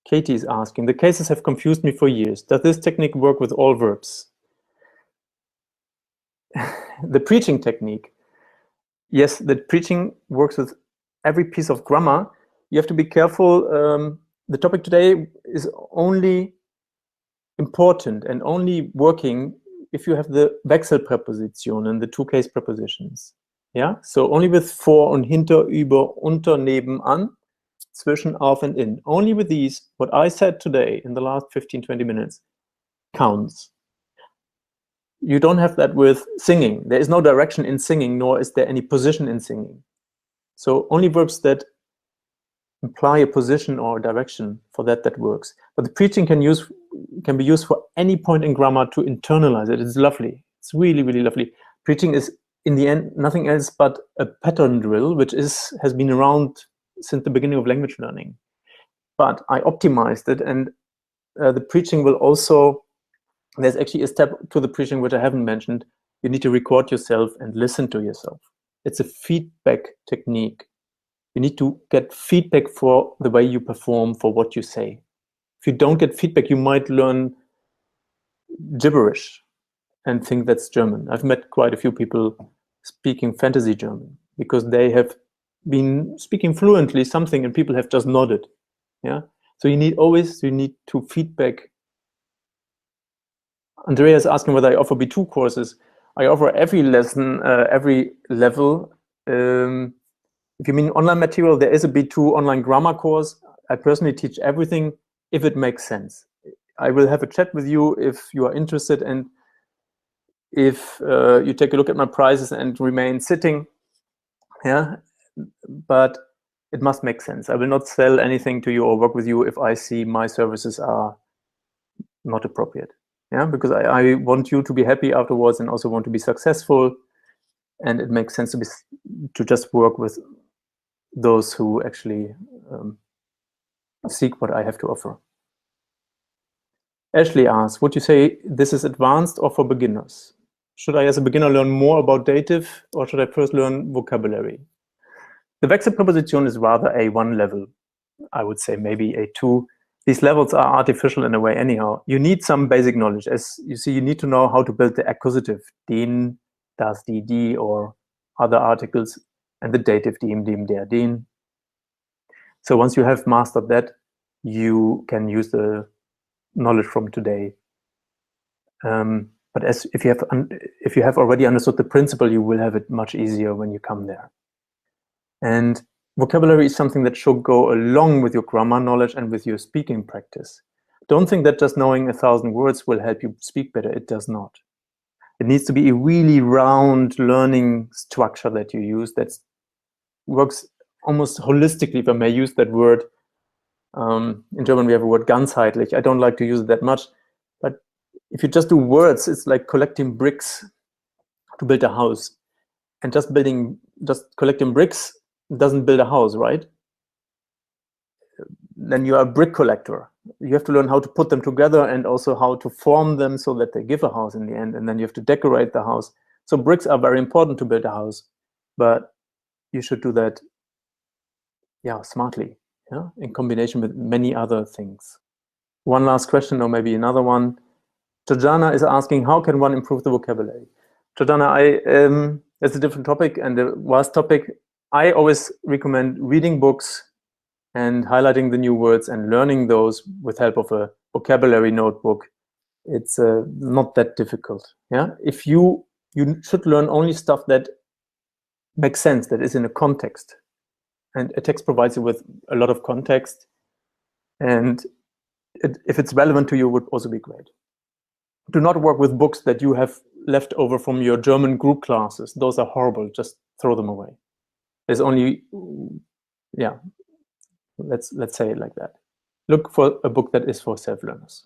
Katie is asking, the cases have confused me for years. Does this technique work with all verbs? The preaching technique. Yes, the preaching works with every piece of grammar. You have to be careful. The topic today is only important and only working if you have the Wechselpräposition and the two case prepositions. Yeah, so only with vor und hinter, über, unter, nebenan, zwischen, auf and in. Only with these, what I said today in the last 15-20 minutes counts. You don't have that with singing. There is no direction in singing, nor is there any position in singing. So only verbs that imply a position or a direction, for that works. But the preaching can be used for any point in grammar to internalize it. It's lovely. It's really, really lovely. Preaching is, in the end, nothing else but a pattern drill, which has been around since the beginning of language learning. But I optimized it, and the preaching will also, there's actually a step to the preaching which I haven't mentioned. You need to record yourself and listen to yourself. It's a feedback technique. You need to get feedback for the way you perform, for what you say. If you don't get feedback, you might learn gibberish and think that's German. I've met quite a few people speaking fantasy German because they have been speaking fluently something and people have just nodded. Yeah. So you need to feedback. Andrea is asking whether I offer B2 courses. I offer every lesson, every level. If you mean online material, there is a B2 online grammar course. I personally teach everything if it makes sense. I will have a chat with you if you are interested, and if you take a look at my prices and remain sitting. Yeah, but it must make sense. I will not sell anything to you or work with you if I see my services are not appropriate. Yeah, because I want you to be happy afterwards and also want to be successful, and it makes sense to just work with those who actually seek what I have to offer. Ashley asks, would you say this is advanced or for beginners? Should I, as a beginner, learn more about dative, or should I first learn vocabulary? The Wechselpräposition is rather A1 level. I would say maybe A2. These levels are artificial in a way anyhow. You need some basic knowledge. As you see, you need to know how to build the accusative, den, das, die, or other articles, and the dative, dem, der, den. So once you have mastered that, you can use the knowledge from today. But if you have already understood the principle, you will have it much easier when you come there. And vocabulary is something that should go along with your grammar knowledge and with your speaking practice. Don't think that just knowing 1,000 words will help you speak better. It does not. It needs to be a really round learning structure that you use that works almost holistically, if I may use that word. In German, we have a word ganzheitlich. I don't like to use it that much. But if you just do words, it's like collecting bricks to build a house. And just collecting bricks doesn't build a house, right? Then you are a brick collector. You have to learn how to put them together and also how to form them so that they give a house in the end. And then you have to decorate the house. So bricks are very important to build a house, but you should do that, yeah, smartly, yeah, in combination with many other things. One last question, or maybe another one. Georgiana is asking, how can one improve the vocabulary? Georgiana, it's a different topic and a vast topic. I always recommend reading books and highlighting the new words and learning those with help of a vocabulary notebook. It's not that difficult. Yeah, if you should learn only stuff that makes sense, that is in a context, and a text provides you with a lot of context, and if it's relevant to you, would also be great. Do not work with books that you have left over from your German group classes. Those are horrible. Just throw them away. There's only, yeah, let's say it like that. Look for a book that is for self-learners.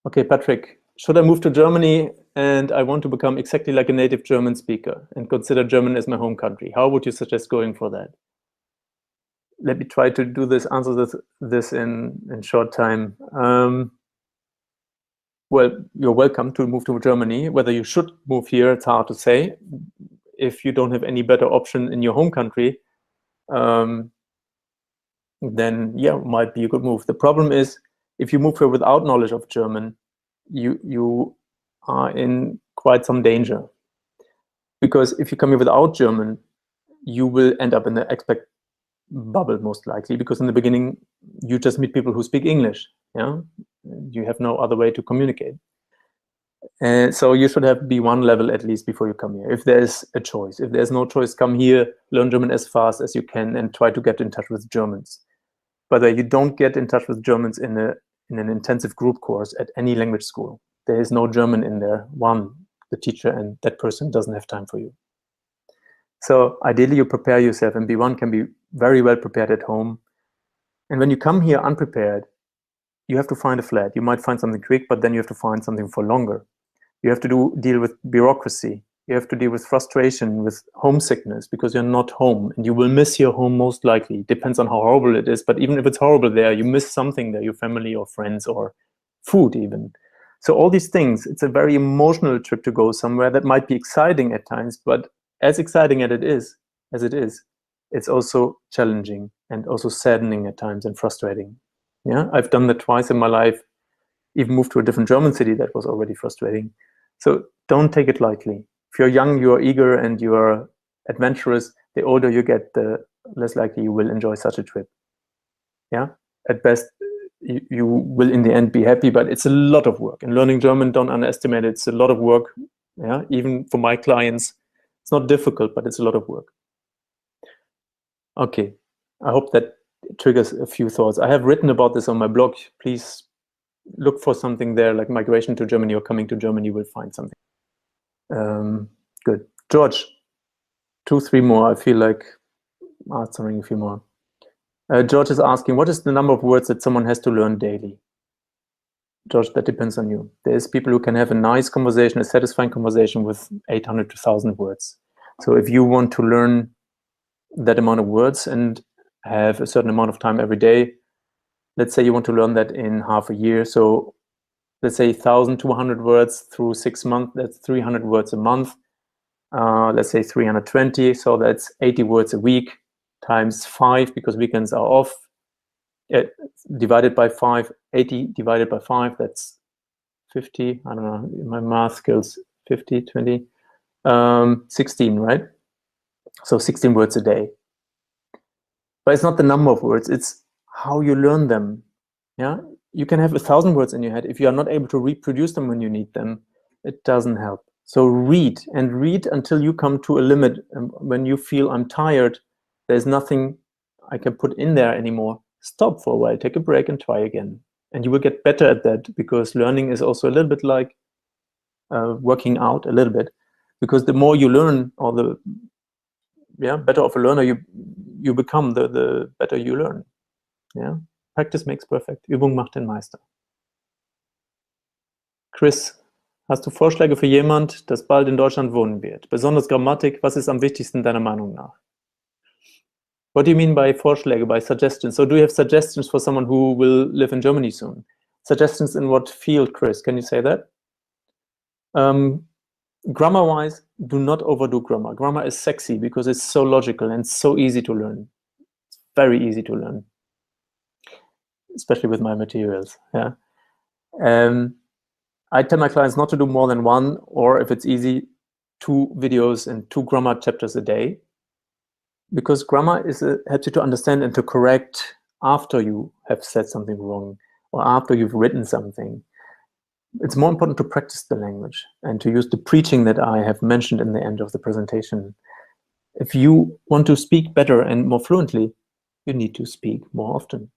Okay, Patrick, should I move to Germany and I want to become exactly like a native German speaker and consider German as my home country? How would you suggest going for that? Let me try to do this, answer this in short time. Well, you're welcome to move to Germany. Whether you should move here, it's hard to say. If you don't have any better option in your home country, then yeah, might be a good move. The problem is, if you move here without knowledge of German, you are in quite some danger. Because if you come here without German, you will end up in the expat bubble most likely, because in the beginning you just meet people who speak English. Yeah, you have no other way to communicate. So you should have B1 level at least before you come here, if there's a choice. If there's no choice, come here, learn German as fast as you can, and try to get in touch with Germans. But you don't get in touch with Germans in an intensive group course at any language school. There is no German in there. The teacher and that person doesn't have time for you. So ideally you prepare yourself, and B1 can be very well prepared at home. And when you come here unprepared, you have to find a flat. You might find something quick, but then you have to find something for longer. You have to deal with bureaucracy. You have to deal with frustration, with homesickness, because you're not home, and you will miss your home most likely. Depends on how horrible it is, but even if it's horrible there, you miss something there, your family or friends or food even. So all these things, it's a very emotional trip to go somewhere that might be exciting at times, but as exciting as it is, it's also challenging and also saddening at times and frustrating. Yeah, I've done that twice in my life, even moved to a different German city that was already frustrating. So don't take it lightly. If you're young, you are eager, and you are adventurous, the older you get, the less likely you will enjoy such a trip. Yeah, at best, you will in the end be happy, but it's a lot of work. And learning German, don't underestimate it. It's a lot of work. Yeah, even for my clients, it's not difficult, but it's a lot of work. Okay, I hope that triggers a few thoughts. I have written about this on my blog. Please look for something there, like migration to Germany or coming to Germany. You will find something. Good. George, 2-3 more. I feel like answering a few more. George is asking, what is the number of words that someone has to learn daily? George, that depends on you. There's people who can have a nice conversation, a satisfying conversation with 800 to 1,000 words. So if you want to learn that amount of words and have a certain amount of time every day, let's say you want to learn that in half a year. So let's say 1,200 words through 6 months, that's 300 words a month. Let's say 320, so that's 80 words a week times 5, because weekends are off. Divided by 5, 80 divided by 5, that's 50. I don't know, my math skills, 50, 20, 16, right? So 16 words a day. But it's not the number of words, it's how you learn them. Yeah, you can have 1,000 words in your head. If you are not able to reproduce them when you need them, it doesn't help. So read, and read until you come to a limit. When you feel I'm tired, there's nothing I can put in there anymore, stop for a while, take a break and try again. And you will get better at that, because learning is also a little bit like working out a little bit. Because the more you learn, or the better of a learner you become, the better you learn. Yeah, practice makes perfect. Übung macht den Meister. Chris, hast du Vorschläge für jemand, das bald in Deutschland wohnen wird? Besonders Grammatik, was ist am wichtigsten deiner Meinung nach? What do you mean by Vorschläge, by suggestions? So do you have suggestions for someone who will live in Germany soon? Suggestions in what field, Chris? Can you say that? Grammar-wise, do not overdo grammar. Grammar is sexy because it's so logical and so easy to learn. It's very easy to learn, especially with my materials. Yeah. I tell my clients not to do more than 1, or if it's easy, 2 videos and 2 grammar chapters a day, because grammar helps you to understand and to correct after you have said something wrong or after you've written something. It's more important to practice the language and to use the preaching that I have mentioned in the end of the presentation. If you want to speak better and more fluently, you need to speak more often.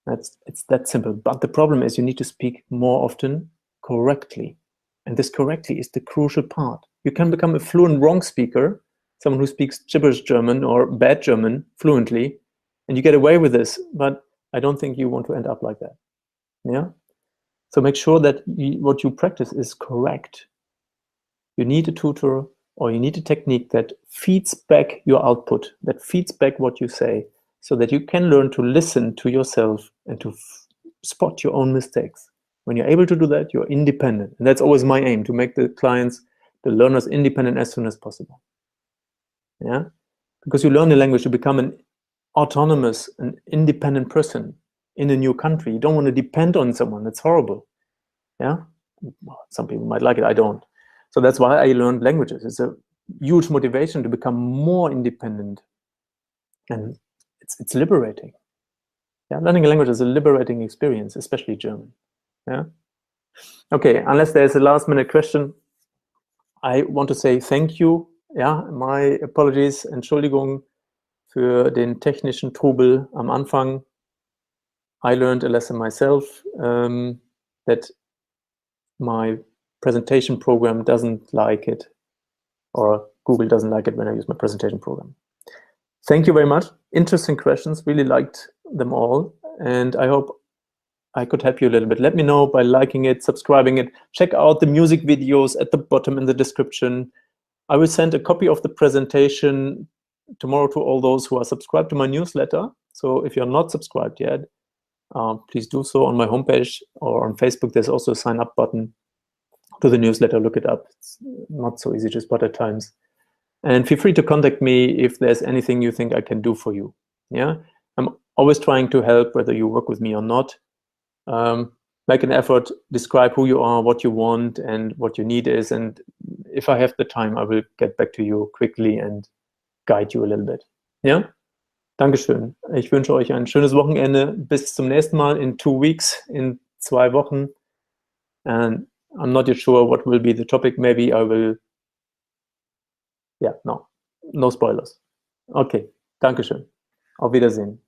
It's that simple. But the problem is you need to speak more often correctly. And this correctly is the crucial part. You can become a fluent wrong speaker, someone who speaks gibberish German or bad German fluently, and you get away with this, but I don't think you want to end up like that. Yeah? So make sure that what you practice is correct. You need a tutor, or you need a technique that feeds back your output, that feeds back what you say, so that you can learn to listen to yourself and to spot your own mistakes. When you're able to do that, you're independent. And that's always my aim, to make the clients, the learners, independent as soon as possible. Yeah? Because you learn the language, you become autonomous and independent person in a new country. You don't want to depend on someone. It's horrible. Yeah, some people might like it. I don't. So that's why I learned languages. It's a huge motivation to become more independent, and it's liberating. Yeah, learning a language is a liberating experience, especially German. Yeah. Okay, unless there's a last-minute question, I want to say thank you. Ja, my apologies, Entschuldigung für den technischen Trubel am Anfang. I learned a lesson myself that my presentation program doesn't like it, or Google doesn't like it when I use my presentation program. Thank you very much. Interesting questions. Really liked them all. And I hope I could help you a little bit. Let me know by liking it, subscribing it. Check out the music videos at the bottom in the description. I will send a copy of the presentation tomorrow to all those who are subscribed to my newsletter. So if you're not subscribed yet, please do so on my homepage, or on Facebook. There's also a sign up button to the newsletter. Look it up. It's not so easy to spot at times. And feel free to contact me if there's anything you think I can do for you. Yeah, I'm always trying to help, whether you work with me or not. Make an effort, describe who you are, what you want, and what your need is. And if I have the time, I will get back to you quickly and guide you a little bit. Ja? Dankeschön. Ich wünsche euch ein schönes Wochenende. Bis zum nächsten Mal in 2 weeks, in 2 Wochen. And I'm not yet sure what will be the topic. Maybe I will, yeah, no spoilers. Okay, Dankeschön. Auf Wiedersehen.